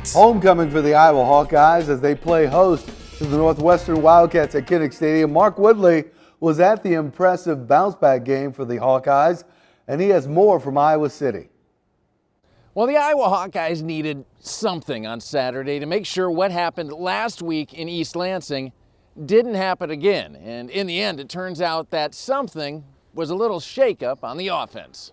Sports. Homecoming for the Iowa Hawkeyes as they play host to the Northwestern Wildcats at Kinnick Stadium. Mark Woodley was at the impressive bounce-back game for the Hawkeyes, and he has more from Iowa City. Well, the Iowa Hawkeyes needed something on Saturday to make sure what happened last week in East Lansing didn't happen again. And in the end, it turns out that something was a little shakeup on the offense.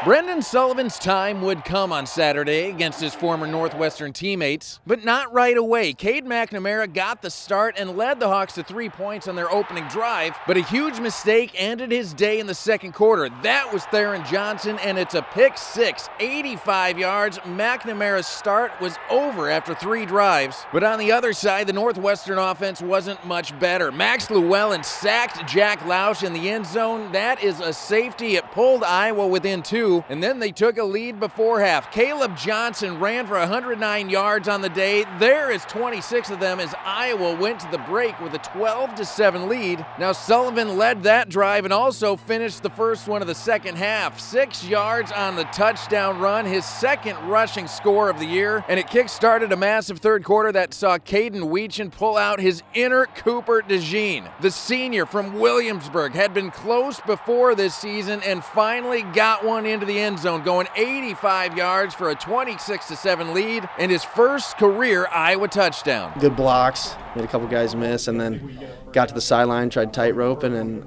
Brendan Sullivan's time would come on Saturday against his former Northwestern teammates, but not right away. Cade McNamara got the start and led the Hawks to 3 points on their opening drive, but a huge mistake ended his day in the second quarter. That was Theron Johnson, and it's a pick six, 85 yards. McNamara's start was over after 3 drives, but on the other side, the Northwestern offense wasn't much better. Max Llewellyn sacked Jack Lausch in the end zone. That is a safety. It pulled Iowa within 2. And then they took a lead before half. Caleb Johnson ran for 109 yards on the day. There is 26 of them as Iowa went to the break with a 12-7 lead. Now Sullivan led that drive and also finished the first one of the second half. 6 yards on the touchdown run, his second rushing score of the year. And it kick-started a massive third quarter that saw Caden Weechin pull out his inner Cooper DeJean. The senior from Williamsburg had been close before this season and finally got one into the end zone, going 85 yards for a 26-7 lead and his first career Iowa touchdown. Good blocks, made a couple guys miss, and then got to the sideline, tried tight roping, and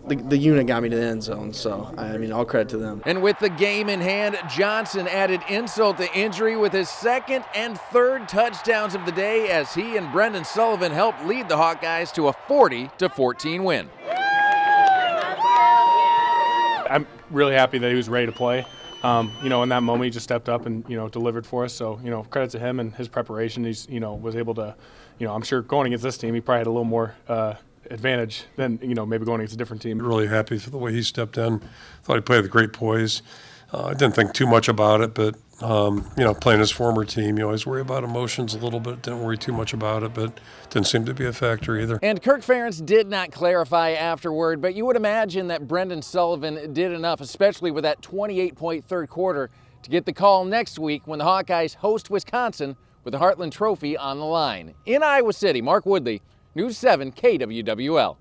the unit got me to the end zone, so all credit to them. And with the game in hand, Johnson added insult to injury with his second and third touchdowns of the day as he and Brendan Sullivan helped lead the Hawkeyes to a 40-14 win. I'm really happy that he was ready to play. In that moment, he just stepped up and, delivered for us. So, credit to him and his preparation. He's, was able to, I'm sure going against this team, he probably had a little more advantage than, maybe going against a different team. Really happy for the way he stepped in. Thought he played with great poise. I didn't think too much about it, but, playing his former team, you always worry about emotions a little bit. Didn't worry too much about it, but didn't seem to be a factor either. And Kirk Ferentz did not clarify afterward, but you would imagine that Brendan Sullivan did enough, especially with that 28-point third quarter, to get the call next week when the Hawkeyes host Wisconsin with the Heartland Trophy on the line. In Iowa City, Mark Woodley, News 7 KWWL.